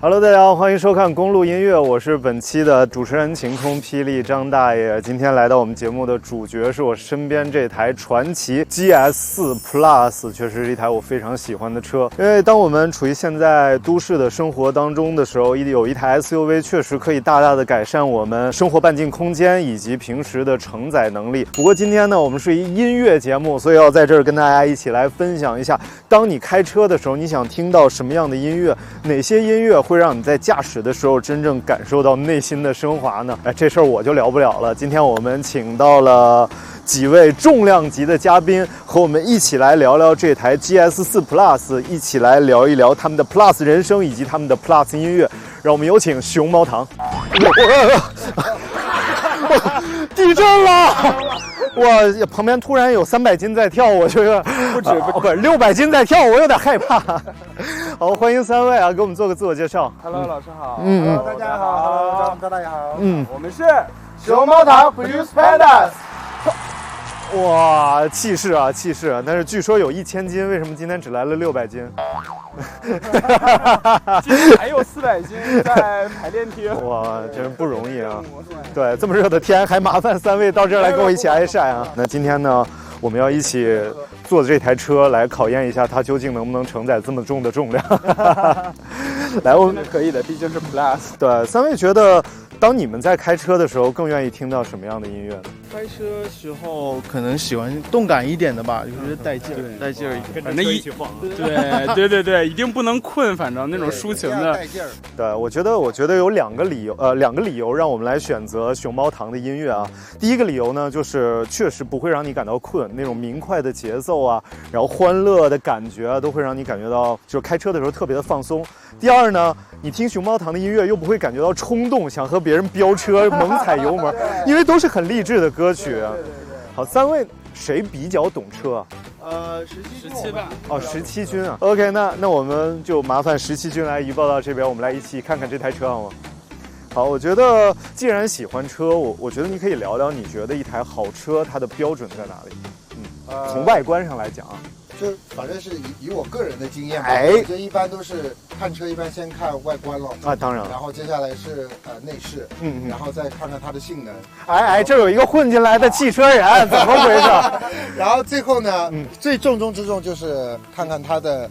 Hello， 大家好，欢迎收看公路音乐，我是本期的主持人晴空霹雳张大爷。今天来到我们节目的主角是我身边这台传祺 GS4 Plus， 确实是一台我非常喜欢的车。因为当我们处于现在都市的生活当中的时候，有一台 SUV 确实可以大大的改善我们生活半径空间以及平时的承载能力。不过今天呢，我们是一音乐节目，所以要在这儿跟大家一起来分享一下，当你开车的时候，你想听到什么样的音乐，哪些音乐会让你在驾驶的时候真正感受到内心的升华呢？这事儿我就聊不了了。今天我们请到了几位重量级的嘉宾，和我们一起来聊聊这台 GS4 Plus， 一起来聊一聊他们的 Plus 人生以及他们的 Plus 音乐。让我们有请熊猫堂。地震了！我旁边突然有300斤在跳，我就有点不600斤在跳，我有点害怕。好，欢迎3位啊，给我们做个自我介绍。Hello， 老师好。Hello， 大家好。张大爷好。我们是熊猫堂 Produce Pandas。哇，气势啊，气势啊！但是据说有1000斤，为什么今天只来了600斤？今天还有400斤在排练厅。哇，真不容易啊！对，这么热的天，还麻烦3位到这儿来跟我一起挨晒啊！那今天呢，我们要一起坐这台车来考验一下它究竟能不能承载这么重的重量。来，我们可以的，毕竟是 Plus。对，3位觉得，当你们在开车的时候，更愿意听到什么样的音乐呢？开车时候可能喜欢动感一点的吧，就是带劲儿，带劲儿一点。反正一起晃。对，一定不能困，反正那种抒情的。带劲儿。对，我觉得有2个理由让我们来选择熊猫堂的音乐啊。第一个理由呢，就是确实不会让你感到困，那种明快的节奏啊，然后欢乐的感觉啊，都会让你感觉到就是开车的时候特别的放松。第二呢，你听熊猫堂的音乐又不会感觉到冲动，想和别人飙车、猛踩油门，因为都是很励志的歌曲。好，3位谁比较懂车啊？17吧。哦，17军啊。OK， 那我们就麻烦17军来移报到这边，我们来一起看看这台车好吗？好，我觉得既然喜欢车，我觉得你可以聊聊你觉得一台好车它的标准在哪里？从外观上来讲啊。就反正是以我个人的经验吧，我觉得一般都是看车，一般先看外观了啊，当然，然后接下来是内饰，然后再看看它的性能。这有一个混进来的汽车人，怎么回事？然后最后呢，最重中之重就是看看它的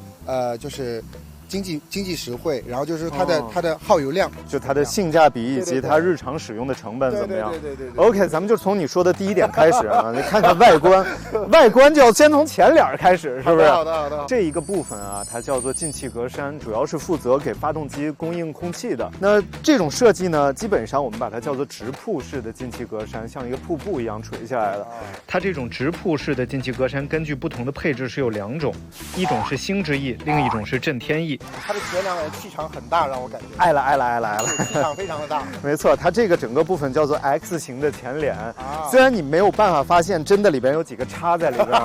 就是经济实惠，然后就是它的耗油量，就它的性价比以及它日常使用的成本怎么样？对。OK， 咱们就从你说的第一点开始啊，你看看外观，外观就要先从前脸开始，是不是？好的。这一个部分啊，它叫做进气格栅，主要是负责给发动机供应空气的。那这种设计呢，基本上我们把它叫做直瀑式的进气格栅，像一个瀑布一样垂下来的。它这种直瀑式的进气格栅，根据不同的配置是有2种，一种是星之翼，另一种是震天翼。它的前脸气场很大，让我感觉爱了，气场非常的大。没错，它这个整个部分叫做 X 型的前脸，虽然你没有办法发现真的里边有几个叉在里边，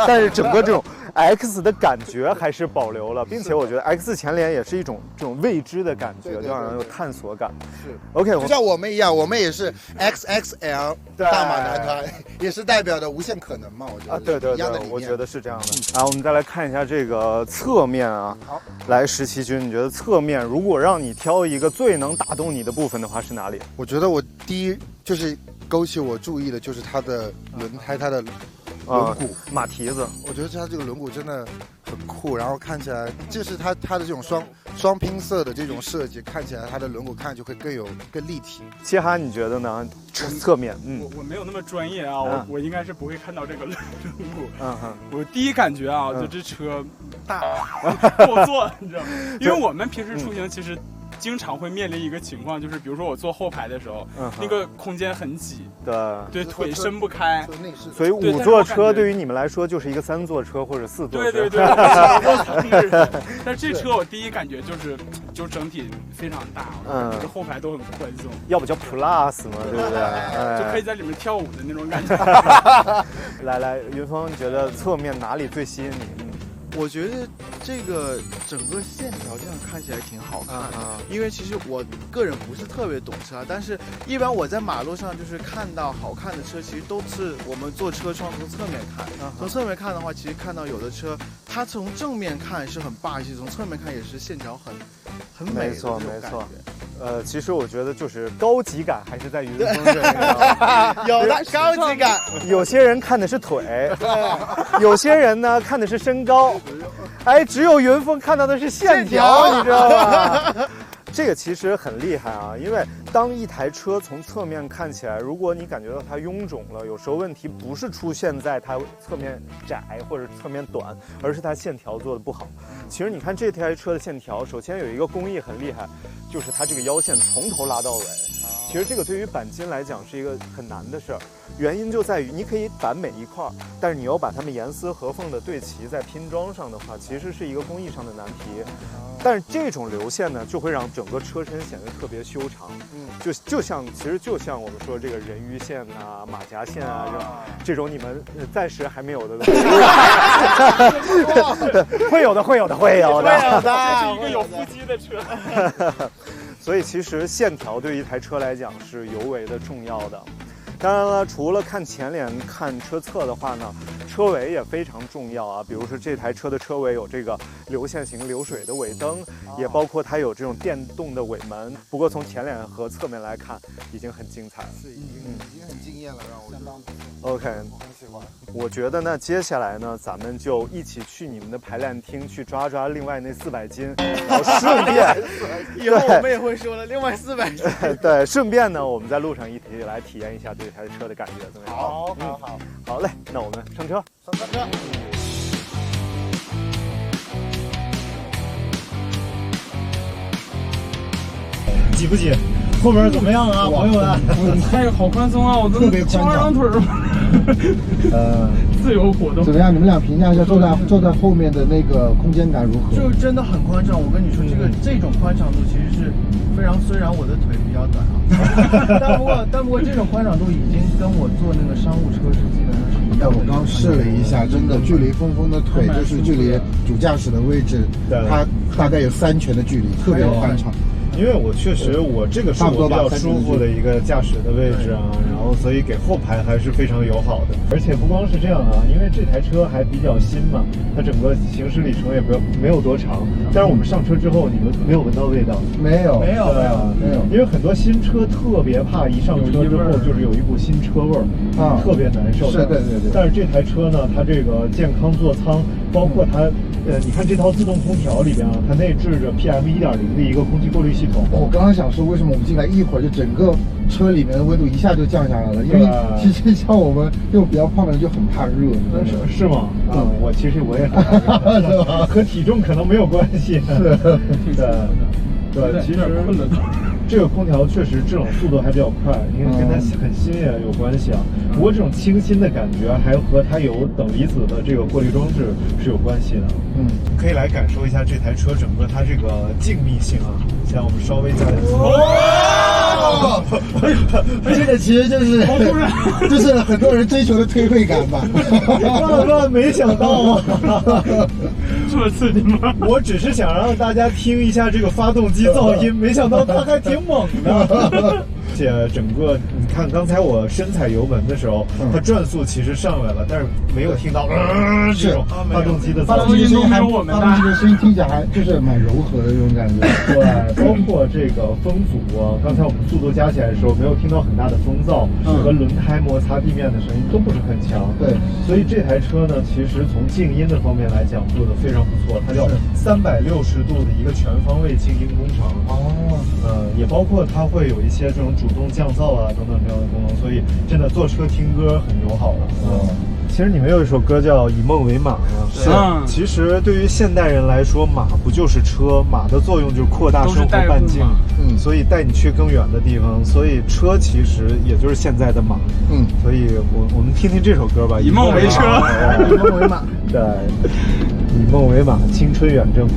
但是整个这种 X 的感觉还是保留了，并且我觉得 X 前脸也是一种这种未知的感觉，就让人有探索感。是 OK， 就像我们一样，我们也是 XXL 大马男团，也是代表着无限可能嘛，我觉得。对，我觉得是这样的。我们再来看一下这个侧面啊。好，来17军，你觉得侧面如果让你挑一个最能打动你的部分的话是哪里？我觉得我第一就是勾起我注意的就是它的轮胎，它的轮毂、马蹄子。我觉得它这个轮毂真的很酷，然后看起来就是它的这种双拼色的这种设计，看起来它的轮毂看就会更立体。切哈，你觉得呢？侧面，我没有那么专业啊，我应该是不会看到这个轮毂。我第一感觉啊，就这车大，不好坐，你知道吗？因为我们平时出行其实经常会面临一个情况，就是比如说我坐后排的时候，那个空间很挤，对，腿伸不开，所以5座车对于你们来说就是一个3座车或者4座车。对。但这车我第一感觉就整体非常大，就是后排都很宽松，要不叫 Plus 嘛，对不对？就可以在里面跳舞的那种感觉。来，云峰，你觉得侧面哪里最吸引你？我觉得这个整个线条这样看起来挺好看的，因为其实我个人不是特别懂车，但是一般我在马路上就是看到好看的车，其实都是我们做车窗从侧面看，从侧面看的话，其实看到有的车，它从正面看是很霸气，从侧面看也是线条很美的这种感觉。其实我觉得就是高级感还是在云峰这里，有的高级感。有些人看的是腿，有些人呢看的是身高，哎，只有云峰看到的是线条，你知道吗？这个其实很厉害啊，因为当一台车从侧面看起来，如果你感觉到它臃肿了，有时候问题不是出现在它侧面窄或者侧面短，而是它线条做的不好。其实你看这台车的线条，首先有一个工艺很厉害，就是它这个腰线从头拉到尾。其实这个对于钣金来讲是一个很难的事儿，原因就在于你可以钣每一块，但是你要把它们严丝合缝的对齐在拼装上的话，其实是一个工艺上的难题。但是这种流线呢，就会让整个车身显得特别修长。就像我们说这个人鱼线啊、马甲线啊，这种你们暂时还没有的东西，会有的。这是一个有腹肌的车。所以其实线条对于一台车来讲是尤为的重要的。当然了，除了看前脸、看车侧的话呢，车尾也非常重要啊。比如说这台车的车尾有这个流线型流水的尾灯，也包括它有这种电动的尾门。不过从前脸和侧面来看，已经很精彩了，是已经很惊艳了，让我相当 OK， 我很喜欢。我觉得呢，接下来呢，咱们就一起去你们的排练厅去抓另外那400斤，然后顺便，以后我们也会说了，另外400斤。对，顺便呢，我们在路上一起来体验一下这台车的感觉，怎么样？好嘞，那我们上车。挤不挤？后边怎么样啊，朋友们？哎，好宽松啊！我都翘二郎腿儿吗？自由活动。怎么样？你们俩评价一下坐在后面的那个空间感如何？就真的很宽敞。我跟你说，这种宽敞度其实是非常，虽然我的腿比较短啊，但不过这种宽敞度已经跟我坐那个商务车是基本上是一样的。我刚试了一下，真的距离峰峰的腿就是距离主驾驶的位置，它大概有3拳的距离，特别宽敞。因为我确实这个是我比较舒服的一个驾驶的位置啊，然后所以给后排还是非常友好的。而且不光是这样啊，因为这台车还比较新嘛，它整个行驶里程也没有多长。但是我们上车之后，你们没有闻到味道？没有。因为很多新车特别怕一上车之后就是有一股新车味儿啊，特别难受。是，对。但是这台车呢，它这个健康座舱，包括它你看这套自动空调里边啊，它内置着 PM 1.0的一个空气过滤系统。我刚刚想说，为什么我们进来一会儿就整个车里面的温度一下就降下来了？因为其实像我们这种比较胖的人就很怕热，是吗？我其实也很怕热，是吧？和体重可能没有关系。是，对，其实这个空调确实制冷速度还比较快，因为跟它很新也有关系啊。不过这种清新的感觉还和它有等离子的这个过滤装置是有关系的。可以来感受一下这台车整个它这个静谧性啊。像我们稍微加点这个其实就是很多人追求的推背感吧。万万没想到啊！这么刺激吗？我只是想让大家听一下这个发动机噪音，没想到它还挺猛的。而且整个你看，刚才我深踩油门的时候，它转速其实上来了，但是没有听到这种发动机的噪音。发动机的声音听起来还就是蛮柔和的这种感觉。对，包括这个风阻啊，刚才我们速度加起来的时候，没有听到很大的风噪和轮胎摩擦地面的声音都不是很强。对，所以这台车呢，其实从静音的方面来讲做得非常不错，它叫360度的一个全方位静音工程。也包括它会有一些这种主动降噪啊等等这样的功能，所以真的坐车听歌很友好的。其实你们有一首歌叫《以梦为马》呀。其实对于现代人来说，马不就是车？马的作用就是扩大生活半径，所以带你去更远的地方。所以车其实也就是现在的马。所以我们听听这首歌吧，《以梦为车》，以梦为马。对，以梦为马，青春远征。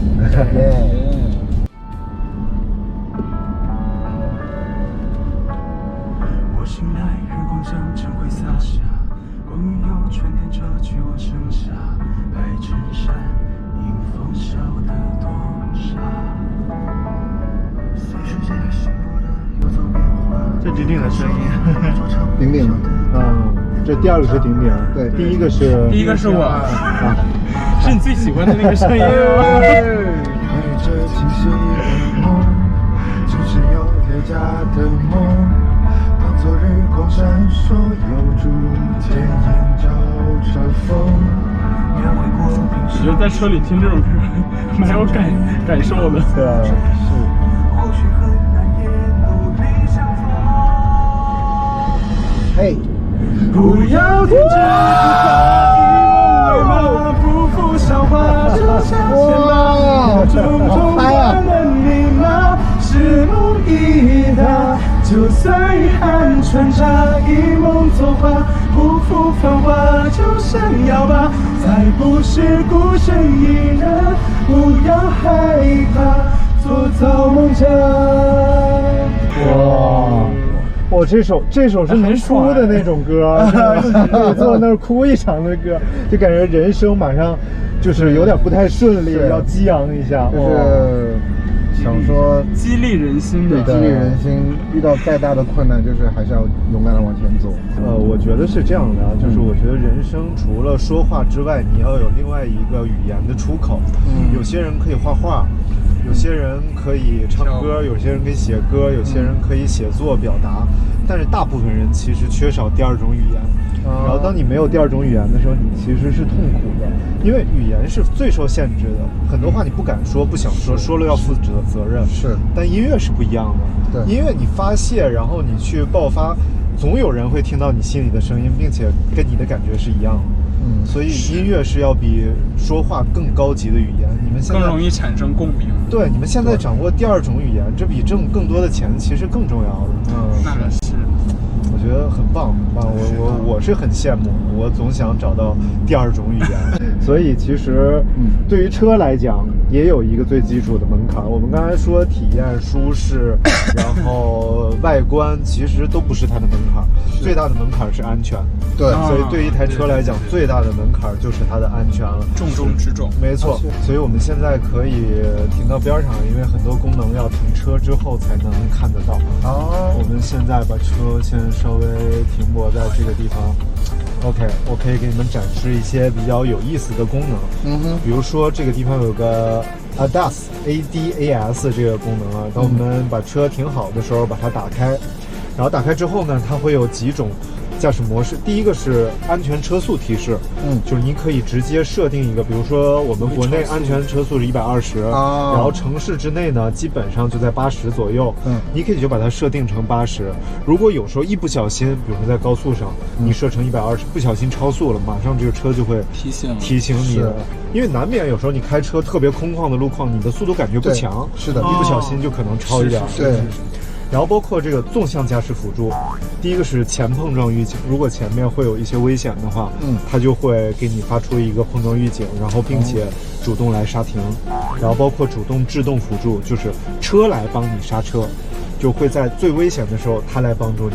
全天遮去我剩下白衬衫，个声音。顶顶。这第二个是顶顶，对，第一个是我啊，是你最喜欢的那个声音哦。只有铁甲的梦，当昨日光闪烁，有逐渐映照着风。我觉得在车里听这种歌蛮有感受的。对啊，是。嘿，不要停止以为梦不负韶华，就像前来种种的你吗？拭目以待，就算遗憾穿插，一梦作画，不负繁华，就闪耀吧。再不是孤身一人，不要害怕，做造梦者。哇，这首是能哭的那种歌，坐那儿哭一场的歌，就感觉人生马上就是有点不太顺利，要激昂一下，就是想说激励人心的，对，激励人心。遇到再大的困难，就是还是要勇敢的往前走。我觉得是这样的，就是我觉得人生除了说话之外，你要有另外一个语言的出口。有些人可以画画，有些人可以唱歌，有些人可以写歌，有些人可以写作表达，但是大部分人其实缺少第二种语言。然后当你没有第二种语言的时候，你其实是痛苦的，因为语言是最受限制的，很多话你不敢说，不想说，说了要负责任。是，但音乐是不一样的。对，音乐你发泄，然后你去爆发，总有人会听到你心里的声音，并且跟你的感觉是一样的。所以音乐是要比说话更高级的语言。你们现在更容易产生共鸣。对，你们现在掌握第二种语言，这比挣更多的钱其实更重要的。那是。我觉得很棒，很棒。我是很羡慕，我总想找到第二种语言。所以其实，对于车来讲，也有一个最基础的门槛。我们刚才说体验、舒适，然后外观，其实都不是它的门槛。最大的门槛是安全。对，所以对于一台车来讲，最大的门槛就是它的安全了，重中之重。没错，所以我们现在可以停到边上，因为很多功能要停车之后才能看得到。我们现在把车先稍微停泊在这个地方。OK， 我可以给你们展示一些比较有意思的功能。比如说这个地方有个 ADAS 这个功能啊，当我们把车停好的时候，把它打开，然后打开之后呢，它会有几种驾驶模式。第一个是安全车速提示，就是你可以直接设定一个，比如说我们国内安全车速是120，然后城市之内呢基本上就在80左右，你可以就把它设定成80。如果有时候一不小心，比如说在高速上，你设成120，不小心超速了，马上这个车就会提醒你的，因为难免有时候你开车特别空旷的路况，你的速度感觉不强，是的，一不小心就可能超一点。对。然后包括这个纵向驾驶辅助，第一个是前碰撞预警，如果前面会有一些危险的话，它就会给你发出一个碰撞预警，然后并且主动来刹停。然后包括主动制动辅助，就是车来帮你刹车，就会在最危险的时候它来帮助你。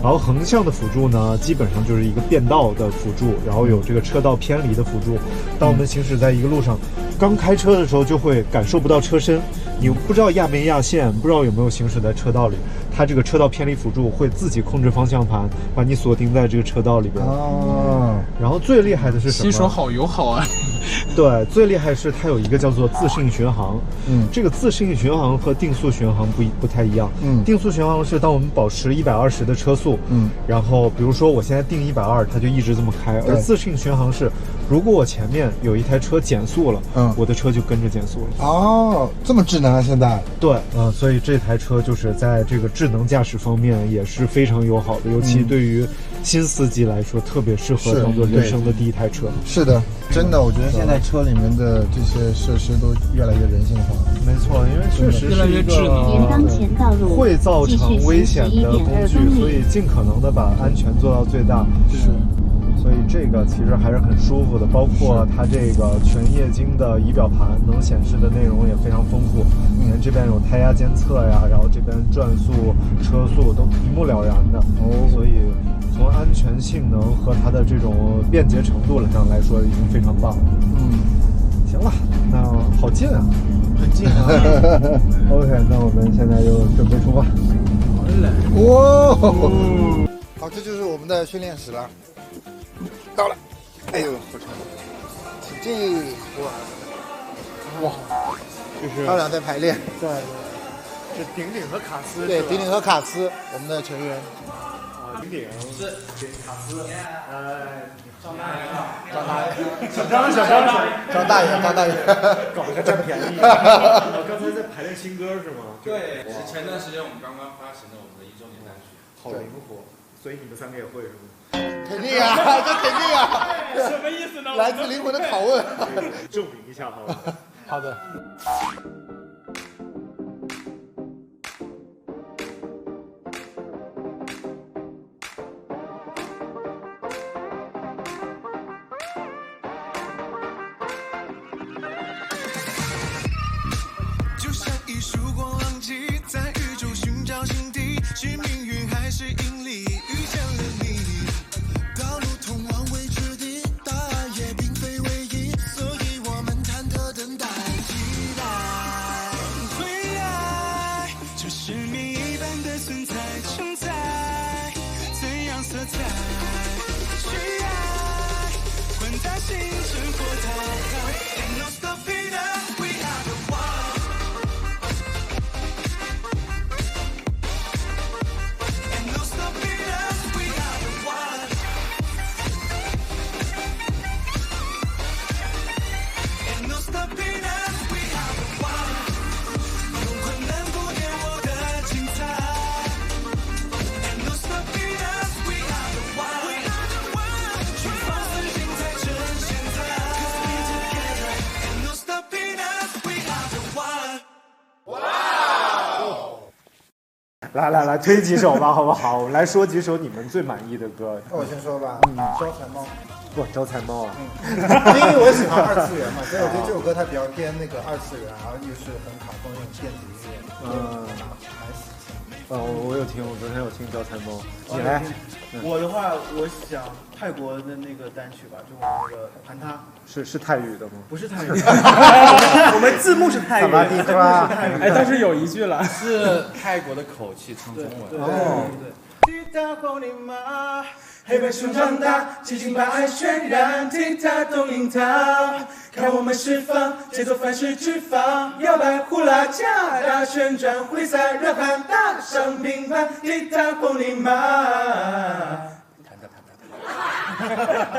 然后横向的辅助呢，基本上就是一个变道的辅助，然后有这个车道偏离的辅助。当我们行驶在一个路上，刚开车的时候就会感受不到车身，你不知道压没压线，不知道有没有行驶在车道里，它这个车道偏离辅助会自己控制方向盘，把你锁定在这个车道里边。然后最厉害的是什么？新手好友好啊！对，最厉害是它有一个叫做自适应巡航。这个自适应巡航和定速巡航不太一样。定速巡航是当我们保持120的车速，然后比如说我现在定120，它就一直这么开。而自适应巡航是，如果我前面有一台车减速了，我的车就跟着减速了。这么智能啊！现在对，所以这台车就是在这个智能驾驶方面也是非常友好的，尤其对于新司机来说，特别适合当做人生的第一台车。是的，真的，我觉得现在车里面的这些设施都越来越人性化。没错，因为确实是一个会造成危险的工具，所以尽可能的把安全做到最大。是。所以这个其实还是很舒服的，包括它这个全液晶的仪表盘能显示的内容也非常丰富。你看这边有胎压监测呀，然后这边转速、车速都一目了然的。所以从安全性能和它的这种便捷程度上来说，已经非常棒了。行了，那好近啊，很近啊。OK， 那我们现在就准备出发。了。哦，好，这就是我们的训练室了。到了，哎呦，好长，请进。哇，就是他俩在排练。对，是顶顶和卡斯。对，顶顶和卡斯，我们的成员。顶顶是卡斯，张大爷，张大爷，搞个占便宜。刚才在排练新歌是吗？对，是前段时间我们刚刚发行的我们的1周年单曲。好灵活，所以你们3个也会是吗？肯定啊，这肯定啊。什么意思呢？来自灵魂的拷问。证明一下好吧？好的。就像一束光浪迹，在宇宙寻找心底，是命运还是引力？遇见了你，道路通往未知的，答案也并非唯一，所以我们忐忑等待，期待会爱，这是谜一般的存在，承载怎样色彩？去爱，混在星辰或大海 ，And no stopping us, we are the one。来，推几首吧，好不好？我们来说几首你们最满意的歌。我先说吧，招财猫。不，招财猫啊。因为我喜欢2次元嘛，所以我觉得这首歌它比较偏那个2次元，然后又是很卡通那种电子音乐，蛮喜庆。我有听，我昨天有听招财猫。你来。我的话，我想泰国的那个单曲吧，就我们那个盘他。是泰语的吗？不是泰语，我们字幕是泰语。哎，但是有一句了，是泰国的口气唱中文。哦。黑白熊长大，激情把爱渲染，踢踏动引它，看我们释放，节奏凡是脂肪，摇摆呼啦加大旋转，挥洒热汗，大声评判，踢踏风铃马。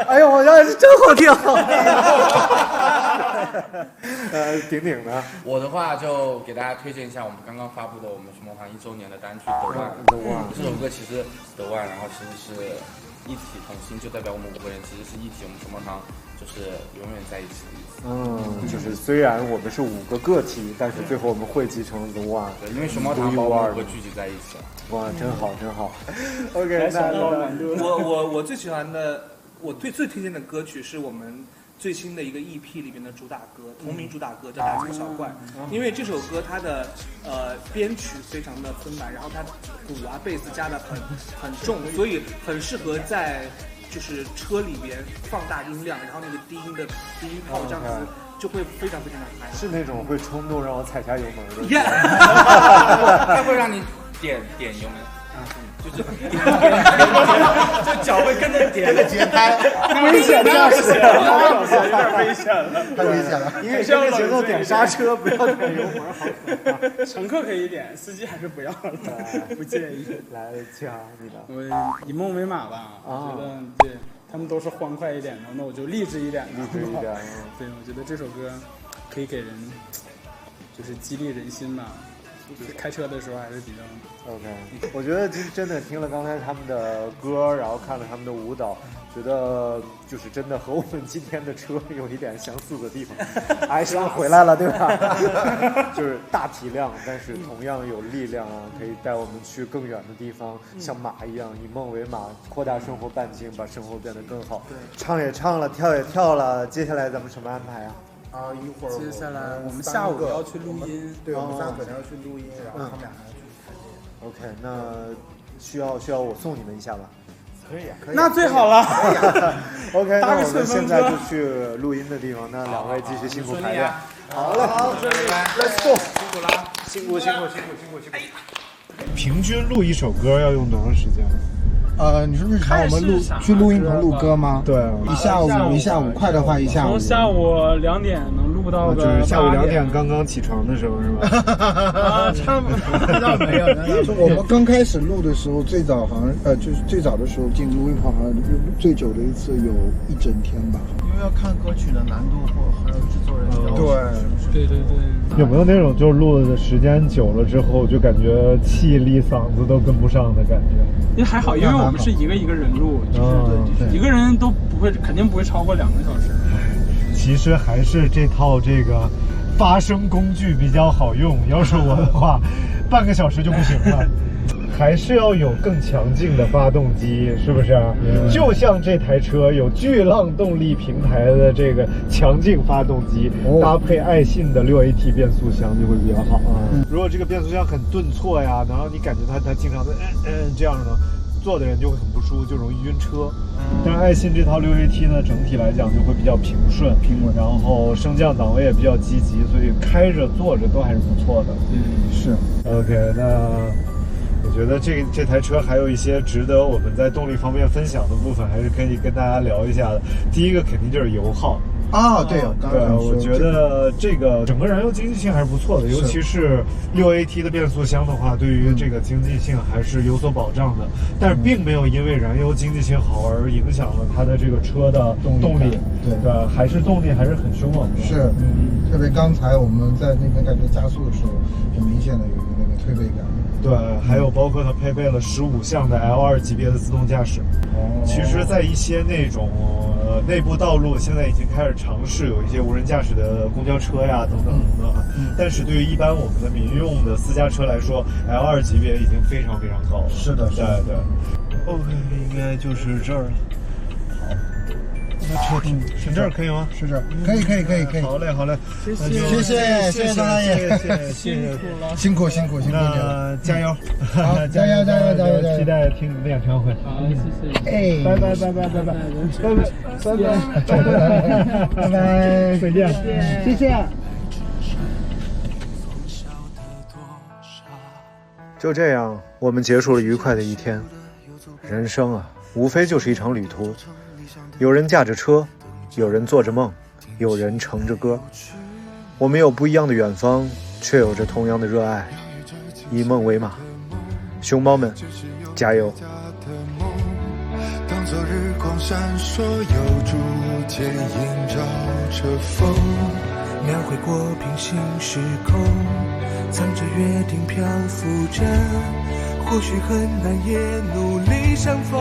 哎呦，我觉得真好听。顶顶呢？我的话就给大家推荐一下我们刚刚发布的我们熊猫堂1周年的单曲《The One》。这首歌其实《The One》，然后其实是一体同心，就代表我们5个人其实是一体，我们熊猫堂就是永远在一起的意思。就是虽然我们是5个个体，但是最后我们汇集成 The One。对，因为熊猫堂把我们5个聚集在一起了。哇，真好，真好。OK， 我最喜欢的，我最推荐的歌曲是我们最新的一个 EP 里面的主打歌，同名主打歌叫《大惊小怪》。因为这首歌它的编曲非常的丰满，然后它鼓啊贝斯加的很重，所以很适合在就是车里边放大音量，然后那个低音炮这样子就会非常非常的嗨。是那种会冲动让我踩下油门的。它会让你点油门。就是就脚会跟着点，节拍，危险驾驶，有点危险了，太危险了。因为这个节奏点刹车，不要点油门，好可怕。乘客可以点，司机还是不要了，不建议。来，嘉你的。我以梦为马吧，我觉得对他们都是欢快一点的，那我就励志一点的。励志一点。对，我觉得这首歌可以给人就是激励人心吧。就是开车的时候还是比较 OK。我觉得真的听了刚才他们的歌，然后看了他们的舞蹈，觉得就是真的和我们今天的车有一点相似的地方。还是回来了，对吧？就是大体量，但是同样有力量啊，可以带我们去更远的地方，像马一样以梦为马，扩大生活半径，把生活变得更好。对，唱也唱了，跳也跳了，接下来咱们什么安排啊？一会儿接下来我们下午要去录音，对，我们3个人要去录音，然后他们俩还要去排练。OK， 那需要我送你们一下吧？可以，那最好了。OK， 那我们现在就去录音的地方，那2位继续辛苦排练。好嘞，好， ，Let's go，辛苦了，辛苦。平均录一首歌要用多长时间？你说日常我们去录音棚录歌吗？对，一下午，快的话一下午。从下午2点能录到个就是下午2点刚刚起床的时候是吧？啊，差不多没有。我们刚开始录的时候，最早好像就是最早的时候进录音棚，好像最久的一次有1整天吧。因为要看歌曲的难度还有制作人的要求。对。有没有那种就是录的时间久了之后，就感觉气力嗓子都跟不上的感觉？也还好，因为我们是一个人录，就是一个人都肯定不会超过2个小时。其实还是这套这个发声工具比较好用，要是我的话，半个小时就不行了。还是要有更强劲的发动机，是不是？就像这台车有巨浪动力平台的这个强劲发动机，搭配爱信的6AT 变速箱就会比较好啊。如果这个变速箱很顿挫呀，然后你感觉它经常的这样的，坐的人就会很不舒服，就容易晕车。但是爱信这套6AT呢，整体来讲就会比较平顺、平稳，然后升降档位也比较积极，所以开着坐着都还是不错的。是。OK， 那我觉得这台车还有一些值得我们在动力方面分享的部分，还是可以跟大家聊一下的。第一个肯定就是油耗。对，我觉得这个整个燃油经济性还是不错的，尤其是6AT 的变速箱的话，对于这个经济性还是有所保障的。但是并没有因为燃油经济性好而影响了它的这个车的动力。对，还是动力还是很凶猛的。是，特别刚才我们在那边感觉加速的时候，很明显的有一个那个推背感。对，还有包括它配备了15项的 L2 级别的自动驾驶。其实，在一些那种内部道路，现在已经开始尝试有一些无人驾驶的公交车呀，等等等等。但是对于一般我们的民用的私家车来说 ，L2 级别已经非常非常高了。是的，对。OK， 应该就是这儿了。好。那车停这儿可以吗？是这儿，可以。好嘞，谢谢张大爷，辛苦你了，加油，加油！期待听你的演唱会。好，谢谢。拜拜，再见，谢谢。就这样，我们结束了愉快的一天。人生啊，无非就是一场旅途。有人驾着车，有人做着梦，有人乘着歌。我们有不一样的远方，却有着同样的热爱，以梦为马。熊猫们，加油！当昨日光闪烁，又逐渐映照着风，描绘过平行时空，藏着约定漂浮着，或许很难也努力相逢。